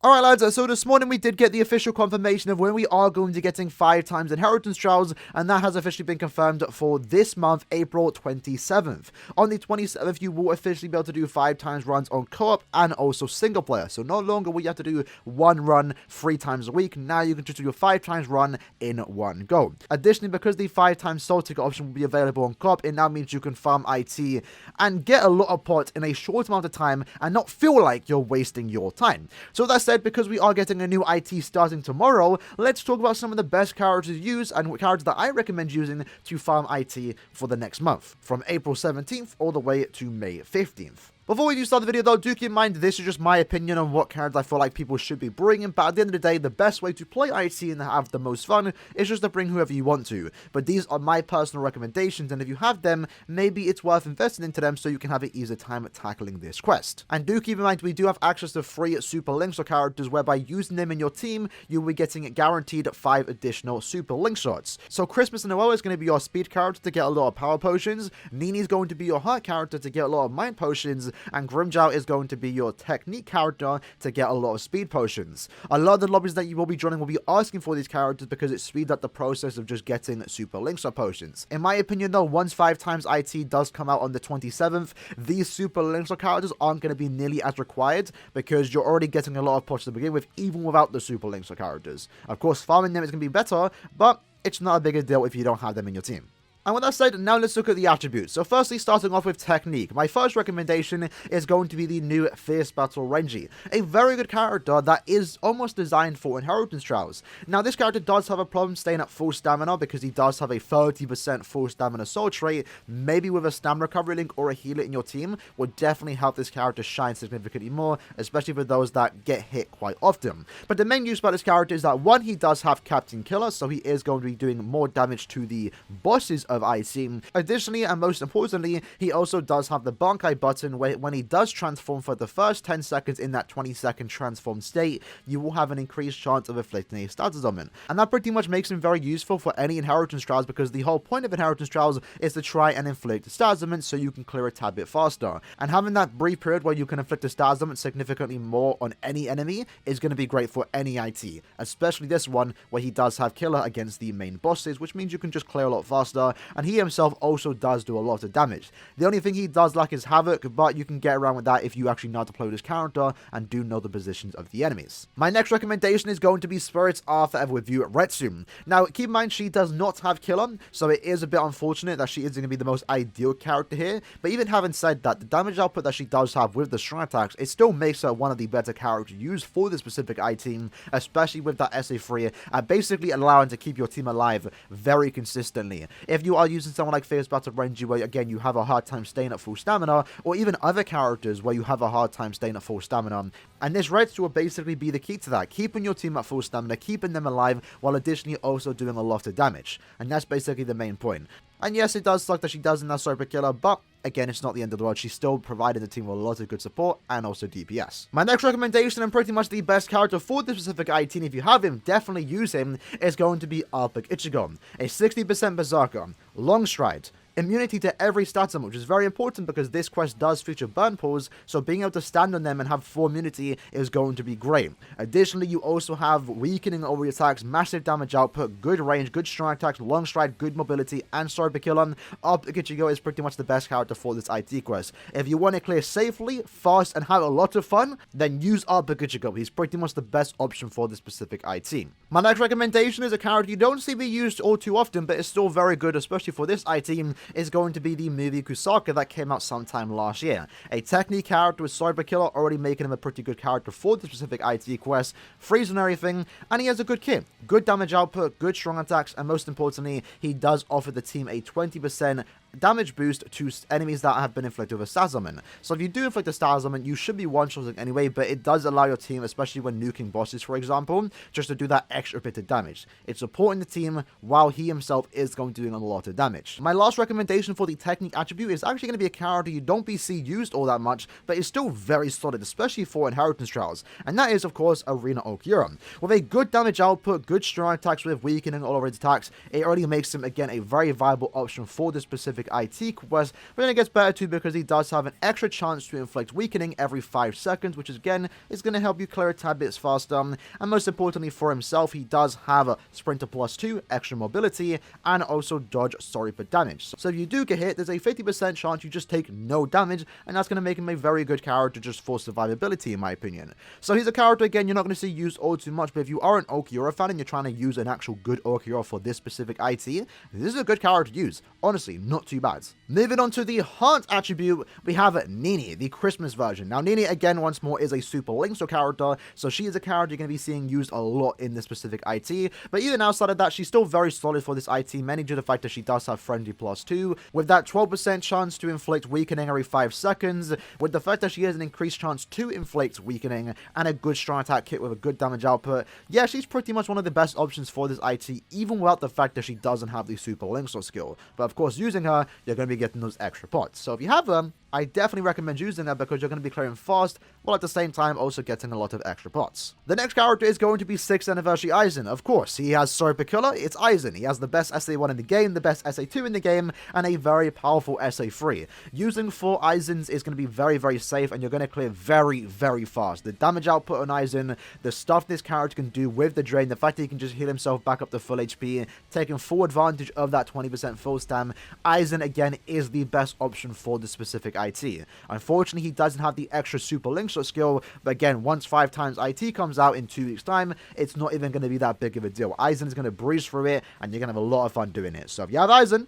Alright lads, so this morning we did get the official confirmation of when we are going to be getting 5 times inheritance trials, and that has officially been confirmed for this month, April 27th. On the 27th, you will officially be able to do 5 times runs on co-op and also single player. So no longer will you have to do one run 3 times a week. Now you can just do a 5 times run in one go. Additionally, because the 5 times soul ticket option will be available on co-op, it now means you can farm IT and get a lot of pots in a short amount of time and not feel like you're wasting your time. So that's said, because we are getting a new IT starting tomorrow, let's talk about some of the best characters to use and characters that I recommend using to farm IT for the next month, from April 17th all the way to May 15th. Before we do start the video though, do keep in mind this is just my opinion on what characters I feel like people should be bringing, but at the end of the day, the best way to play IT and have the most fun is just to bring whoever you want to. But these are my personal recommendations, and if you have them, maybe it's worth investing into them so you can have an easier time tackling this quest. And do keep in mind, we do have access to free super links or characters whereby using them in your team, you will be getting guaranteed 5 additional super link shots. So Christmas and Noel is going to be your speed character to get a lot of power potions, Nini's going to be your heart character to get a lot of mind potions, and Grimjow is going to be your technique character to get a lot of speed potions. A lot of the lobbies that you will be joining will be asking for these characters because it speeds up the process of just getting super links or potions. In my opinion though, once 5 times IT does come out on the 27th, these super links or characters aren't going to be nearly as required because you're already getting a lot of pots to begin with, even without the super links or characters. Of course, farming them is going to be better, but it's not a big deal if you don't have them in your team. And with that said, now let's look at the attributes. So firstly, starting off with technique. My first recommendation is going to be the new Fierce Battle Renji. A very good character that is almost designed for inheritance trials. Now this character does have a problem staying at full stamina because he does have a 30% full stamina soul trait. Maybe with a stamina recovery link or a healer in your team would definitely help this character shine significantly more, especially for those that get hit quite often. But the main use about this character is that, one, he does have Captain Killer, so he is going to be doing more damage to the bosses of IT. Additionally, and most importantly, he also does have the Bankai button where when he does transform for the first 10 seconds in that 20-second transform state, you will have an increased chance of inflicting a status ailment. And that pretty much makes him very useful for any inheritance trials because the whole point of inheritance trials is to try and inflict status ailment so you can clear a tad bit faster. And having that brief period where you can inflict a status ailment significantly more on any enemy is going to be great for any IT, especially this one where he does have Killer against the main bosses, which means you can just clear a lot faster, and he himself also does do a lot of damage. The only thing he does lack is Havoc, but you can get around with that if you actually know how to play this character and do know the positions of the enemies. My next recommendation is going to be Spirits Are Forever With You, Retsu. Now, keep in mind, she does not have Killer, so it is a bit unfortunate that she isn't going to be the most ideal character here, but even having said that, the damage output that she does have with the strong attacks, it still makes her one of the better characters used for this specific team, especially with that SA3, basically allowing to keep your team alive very consistently. If you are using someone like Fierce Battle Renji, where again you have a hard time staying at full stamina, or even other characters where you have a hard time staying at full stamina, and this Retsu will basically be the key to that, keeping your team at full stamina, keeping them alive, while additionally also doing a lot of damage, and that's basically the main point. And yes, it does suck that she doesn't have Super Killer, but again, it's not the end of the world. She's still provided the team with a lot of good support and also DPS. My next recommendation, and pretty much the best character for this specific IT, if you have him, definitely use him, is going to be Arpik Ichigo, a 60% Berserker, Long Stride, immunity to every stat summon, which is very important because this quest does feature burn pools, so being able to stand on them and have full immunity is going to be great. Additionally, you also have weakening over your attacks, massive damage output, good range, good strong attacks, long stride, good mobility, and Sorba Killer. Arpik Ichigo is pretty much the best character for this IT quest. If you want to clear safely, fast, and have a lot of fun, then use Arpik Ichigo. He's pretty much the best option for this specific IT. My next recommendation is a character you don't see be used all too often, but is still very good, especially for this IT, is going to be the movie Kusaka that came out sometime last year. A technique character with Cyber Killer, already making him a pretty good character for the specific IT quest, freeze and everything, and he has a good kit. Good damage output, good strong attacks, and most importantly, he does offer the team a 20% damage boost to enemies that have been inflicted with a status ailment. So if you do inflict a status ailment, you should be one-shotting anyway, but it does allow your team, especially when nuking bosses, for example, just to do that extra bit of damage. It's supporting the team while he himself is going to do a lot of damage. My last recommendation for the technique attribute is actually going to be a character you don't see used all that much, but is still very solid, especially for inheritance trials, and that is, of course, Aaroniero. With a good damage output, good strong attacks with weakening all over his attacks, it already makes him, again, a very viable option for this specific specific IT quest, but then it gets better too because he does have an extra chance to inflict weakening every 5 seconds, which again is going to help you clear a tad bit faster, and most importantly for himself, he does have a Sprinter +2, extra mobility, and also dodge sorry for damage. So if you do get hit, there's a 50% chance you just take no damage, and that's going to make him a very good character just for survivability in my opinion. So he's a character, again, you're not going to see used all too much, but if you are an Aaroniero fan and you're trying to use an actual good Aaroniero for this specific IT, this is a good character to use. Honestly, not too bad. Moving on to the Hunt attribute, we have Nini, the Christmas version. Now Nini, again, once more, is a super Linkster character, so she is a character you're going to be seeing used a lot in this specific IT, but even outside of that, she's still very solid for this IT, mainly due to the fact that she does have Friendly +2, with that 12% chance to inflict weakening every 5 seconds, with the fact that she has an increased chance to inflict weakening, and a good strong attack kit with a good damage output. Yeah, she's pretty much one of the best options for this IT, even without the fact that she doesn't have the super Linkster skill. But of course, using her, you're going to be getting those extra pots. So if you have them, I definitely recommend using that because you're going to be clearing fast, while at the same time also getting a lot of extra pots. The next character is going to be 6th Anniversary Aizen. Of course, he has Super Killer, it's Aizen. He has the best SA1 in the game, the best SA2 in the game, and a very powerful SA3. Using 4 Aizens is going to be very, very safe, and you're going to clear very, very fast. The damage output on Aizen, the stuff this character can do with the drain, the fact that he can just heal himself back up to full HP, taking full advantage of that 20% full stam, Aizen again is the best option for the specific IT. Unfortunately, he doesn't have the extra super Linkster skill, but again, once 5 times IT comes out in 2 weeks time, it's not even going to be that big of a deal. Aizen is going to breeze through it, and you're going to have a lot of fun doing it. So if you have Aizen,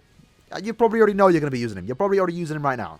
you probably already know you're going to be using him. You're probably already using him right now.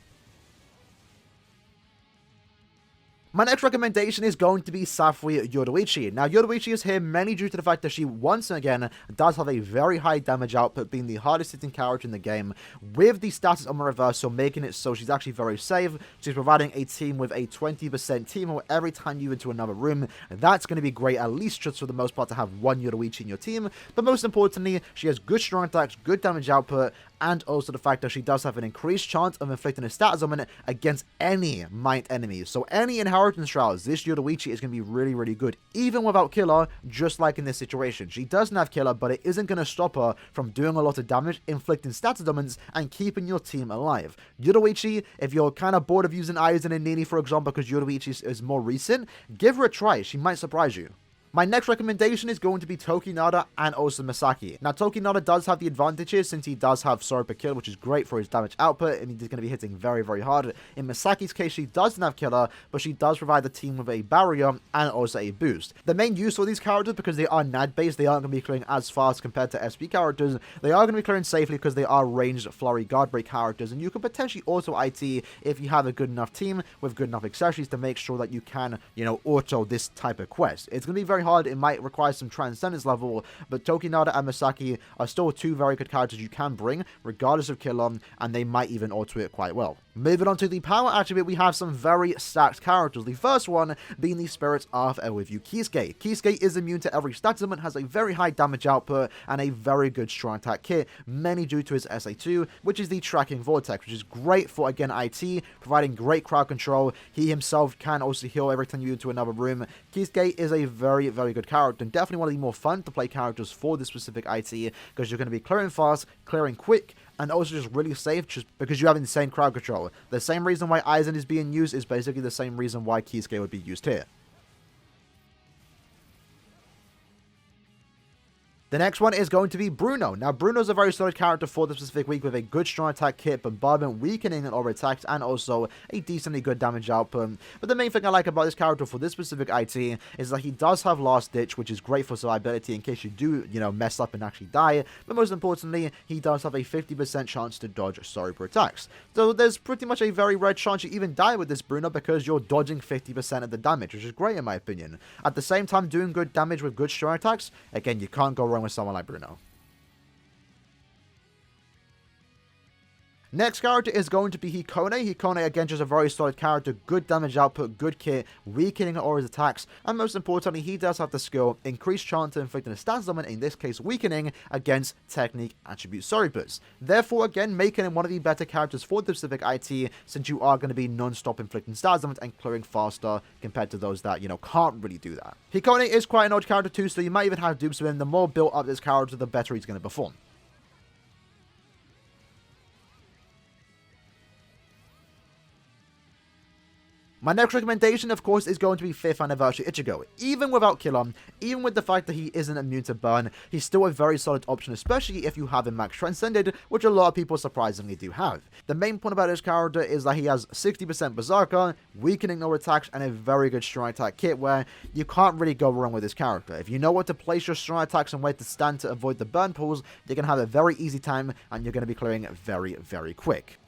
My next recommendation is going to be Safui Yoruichi. Now, Yoruichi is here mainly due to the fact that she, once again, does have a very high damage output, being the hardest hitting character in the game, with the status on reversal, making it so she's actually very safe. She's providing a team with a 20% team every time you into another room. That's going to be great, at least just for the most part, to have one Yoruichi in your team. But most importantly, she has good strong attacks, good damage output, and also the fact that she does have an increased chance of inflicting a status on it against any might enemies. So any inheritance trials, this Yoruichi is going to be really, really good, even without Killer, just like in this situation. She doesn't have Killer, but it isn't going to stop her from doing a lot of damage, inflicting status dominance, and keeping your team alive. Yoruichi, if you're kind of bored of using Aizen and Nini, for example, because Yoruichi is more recent, give her a try. She might surprise you. My next recommendation is going to be Tokinada and also Misaki. Now, Tokinada does have the advantages since he does have Sorry per Kill, which is great for his damage output, and he's going to be hitting very, very hard. In Misaki's case, she doesn't have Killer, but she does provide the team with a barrier and also a boost. The main use for these characters, because they are NAD-based, they aren't going to be clearing as fast compared to SP characters. They are going to be clearing safely because they are ranged flurry guard break characters, and you can potentially auto IT if you have a good enough team with good enough accessories to make sure that you can, auto this type of quest. It's going to be very hard. It might require some transcendence level, but Tokinada and Misaki are still 2 very good characters you can bring, regardless of Killer, and they might even auto it quite well. Moving on to the power attribute, we have some very stacked characters. The first one being the Spirits of with you, Kisuke. Kisuke is immune to every stat element, has a very high damage output, and a very good strong attack kit, mainly due to his SA2, which is the Tracking Vortex, which is great for, again, IT, providing great crowd control. He himself can also heal every time you into another room. Kisuke is a very, very good character, and definitely one of the more fun to play characters for this specific IT, because you're going to be clearing fast, clearing quick, and also just really safe, just because you have insane crowd control. The same reason why Aizen is being used is basically the same reason why Kisuke would be used here. The next one is going to be Bruno. Now, Bruno's a very solid character for the specific week with a good strong attack kit, bombardment, weakening, and over attacks, and also a decently good damage output. But the main thing I like about this character for this specific IT is that he does have Last Ditch, which is great for survivability in case you do, mess up and actually die. But most importantly, he does have a 50% chance to dodge sorry per attacks. So there's pretty much a very rare chance you even die with this Bruno because you're dodging 50% of the damage, which is great in my opinion. At the same time, doing good damage with good strong attacks, again, you can't go wrong with someone like Bruno. Next character is going to be Hikone. Hikone, again, just a very solid character, good damage output, good kit, weakening all his attacks, and most importantly, he does have the skill, increased chance of inflicting a stat summon, in this case weakening, against technique attribute Soribus. Therefore, again, making him one of the better characters for the specific IT, since you are going to be non-stop inflicting stat summons and clearing faster compared to those that, can't really do that. Hikone is quite an old character too, so you might even have dupes with him. The more built up this character, the better he's going to perform. My next recommendation, of course, is going to be 5th Anniversary Ichigo. Even without Killer, even with the fact that he isn't immune to burn, he's still a very solid option, especially if you have him max transcended, which a lot of people surprisingly do have. The main point about this character is that he has 60% Berserker, weakening no attacks, and a very good strong attack kit where you can't really go wrong with this character. If you know where to place your strong attacks and where to stand to avoid the burn pools, you're going to have a very easy time and you're going to be clearing very, very quick.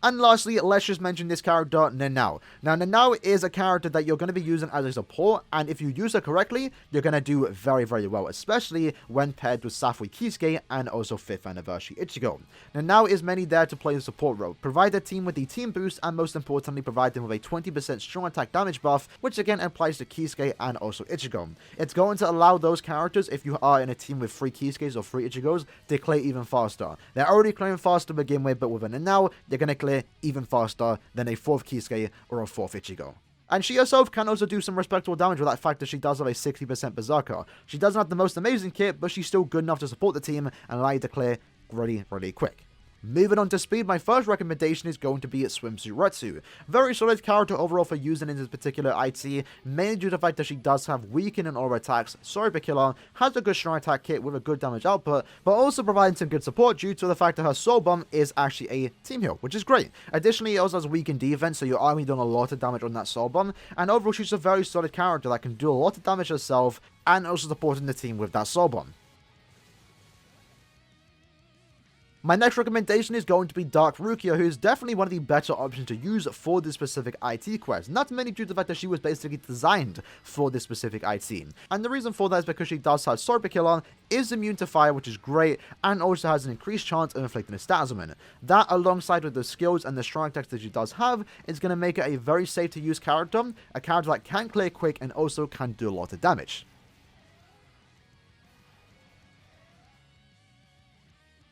And lastly, let's just mention this character, Nanao. Now, Nanao is a character that you're going to be using as a support, and if you use her correctly, you're going to do very, very well, especially when paired with Safui Kisuke and also 5th Anniversary Ichigo. Nanao is mainly there to play the support role, provide the team with the team boost, and most importantly, provide them with a 20% strong attack damage buff, which again applies to Kisuke and also Ichigo. It's going to allow those characters, if you are in a team with 3 Kisukes or 3 Ichigos, to clear even faster. They're already clearing faster to begin with, but with a Nanao, they're going to clear even faster than a 4th Kisuke or a 4th Ichigo. And she herself can also do some respectable damage with that fact that she does have a 60% Berserker. She doesn't have the most amazing kit, but she's still good enough to support the team and allow you to clear really, really quick. Moving on to speed, my first recommendation is going to be Swimsuit Retsu. Very solid character overall for using in this particular IT, mainly due to the fact that she does have weakening aura attacks, Super Killer, has a good strong attack kit with a good damage output, but also providing some good support due to the fact that her Soul Bomb is actually a team heal, which is great. Additionally, it also has weakened defense, so you're already doing a lot of damage on that Soul Bomb, and overall she's a very solid character that can do a lot of damage herself, and also supporting the team with that Soul Bomb. My next recommendation is going to be Dark Rukia, who is definitely one of the better options to use for this specific IT quest. Not mainly due to the fact that she was basically designed for this specific IT. And the reason for that is because she does have Super Killer, is immune to fire, which is great, and also has an increased chance of inflicting a stat summon. That, alongside with the skills and the strong attacks that she does have, is going to make it a very safe to use character, a character that can clear quick and also can do a lot of damage.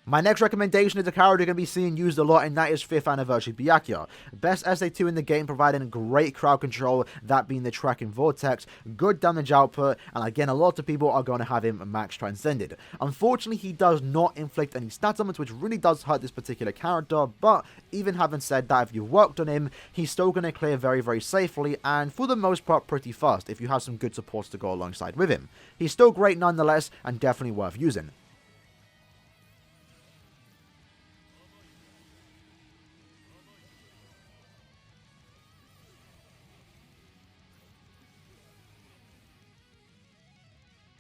My next recommendation is a character you're going to be seeing used a lot, and that is 5th Anniversary Byakuya. Best SA2 in the game, providing great crowd control, that being the tracking vortex, good damage output, and again, a lot of people are going to have him max transcended. Unfortunately, he does not inflict any stat summons, which really does hurt this particular character, but even having said that, if you worked on him, he's still going to clear very, very safely, and for the most part, pretty fast, if you have some good supports to go alongside with him. He's still great nonetheless, and definitely worth using.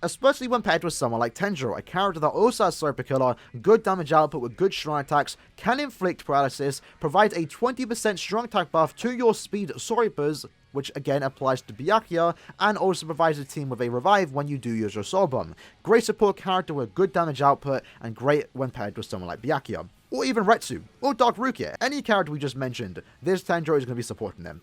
Especially when paired with someone like Tenjiro, a character that also has Super Killer, good damage output with good strong attacks, can inflict paralysis, provides a 20% strong attack buff to your speed Soripers, which again applies to Byakuya, and also provides the team with a revive when you do use your Soul Bomb. Great support character with good damage output, and great when paired with someone like Byakuya. Or even Retsu, or Dark Rukia, any character we just mentioned, this Tenjiro is going to be supporting them.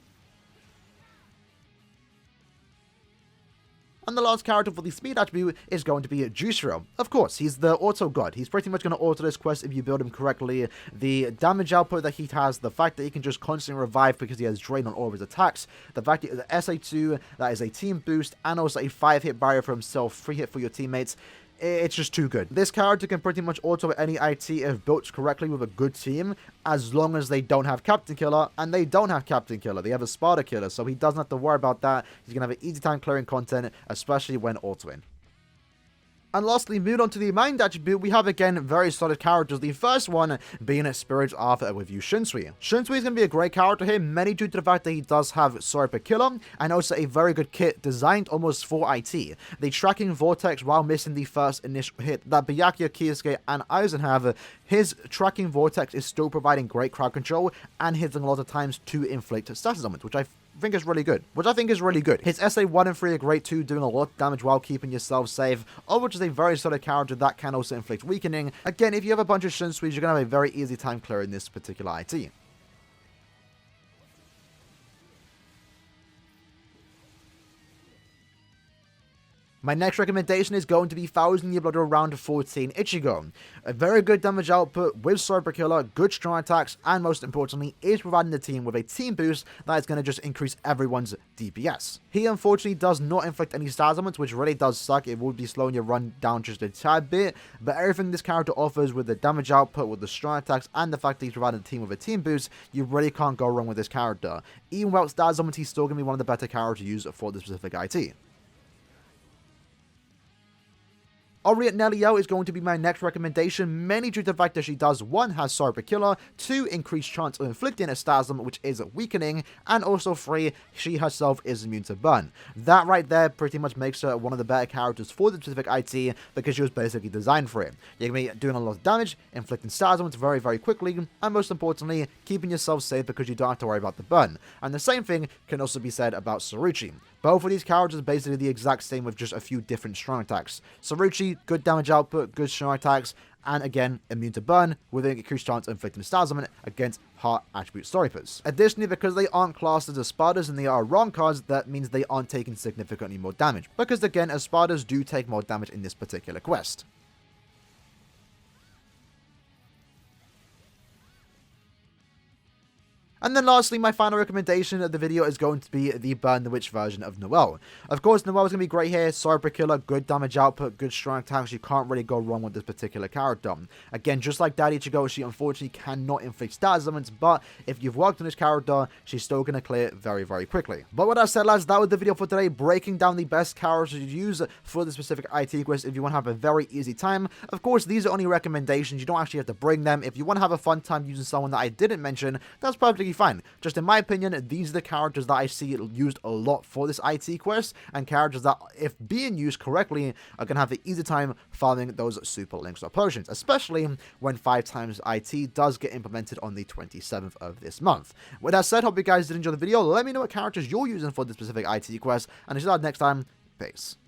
And the last character for the speed attribute is going to be Juichiro. Of course, he's the auto god. He's pretty much going to auto this quest if you build him correctly. The damage output that he has, the fact that he can just constantly revive because he has drain on all of his attacks, the fact that the SA2, that is a team boost, and also a 5-hit barrier for himself, 3-hit for your teammates. It's just too good. This character can pretty much auto any IT if built correctly with a good team, as long as they don't have Captain Killer, and they don't have Captain Killer. They have a Sparta Killer, so he doesn't have to worry about that. He's going to have an easy time clearing content, especially when autoing. And lastly, moving on to the mind attribute, we have again very solid characters. The first one being Spirit Arthur with you, Shunsui. Shunsui is going to be a great character here, mainly due to the fact that he does have Super Killer, and also a very good kit designed almost for IT. The tracking vortex while missing the first initial hit that Byakuya, Kisuke, and Aizen have, his tracking vortex is still providing great crowd control and hitting a lot of times to inflict status elements, which I think is really good. His SA 1 and 3 are great too, doing a lot of damage while keeping yourself safe, which is a very solid character that can also inflict weakening. Again, if you have a bunch of Shinsuis, you're going to have a very easy time clearing this particular IT. My next recommendation is going to be 1000 Year Blood around 14 Ichigo. A very good damage output with Super Killer, good strong attacks, and most importantly, is providing the team with a team boost that is going to just increase everyone's DPS. He unfortunately does not inflict any stats elements, which really does suck. It would be slowing your run down just a tad bit, but everything this character offers with the damage output, with the strong attacks, and the fact that he's providing the team with a team boost, you really can't go wrong with this character. Even without stats elements, he's still going to be one of the better characters to use for this specific IT. Aaroniero is going to be my next recommendation, mainly due to the fact that she does 1. Has Super Killer, 2. Increased chance of inflicting a spasm, which is weakening, and also 3. She herself is immune to burn. That right there pretty much makes her one of the better characters for the specific IT, because she was basically designed for it. You're going to be doing a lot of damage, inflicting spasms very, very quickly, and most importantly, keeping yourself safe because you don't have to worry about the burn. And the same thing can also be said about Saruchi. Both of these characters are basically the exact same with just a few different strong attacks. Saruchi, good damage output, good strong attacks, and again, immune to burn, with an increased chance of inflicting spasm against heart attribute Storipers. Additionally, because they aren't classed as Espadas and they are wrong cards, that means they aren't taking significantly more damage. Because again, Espadas do take more damage in this particular quest. And then lastly, my final recommendation of the video is going to be the Burn the Witch version of Noelle. Of course, Noelle is going to be great here. Super Killer, good damage output, good strong attacks. You can't really go wrong with this particular character. Again, just like Daddy Ichigo, she unfortunately cannot inflict stats elements, but if you've worked on this character, she's still going to clear it very, very quickly. But with that said, lads, that was the video for today, breaking down the best characters to use for the specific IT quest if you want to have a very easy time. Of course, these are only recommendations. You don't actually have to bring them. If you want to have a fun time using someone that I didn't mention, that's perfectly fine. Just in my opinion, these are the characters that I see used a lot for this IT quest, and characters that, if being used correctly, are going to have the easy time farming those super links or potions, especially when 5 times IT does get implemented on the 27th of this month. With that said, hope you guys did enjoy the video. Let me know what characters you're using for this specific IT quest, and until next time, peace.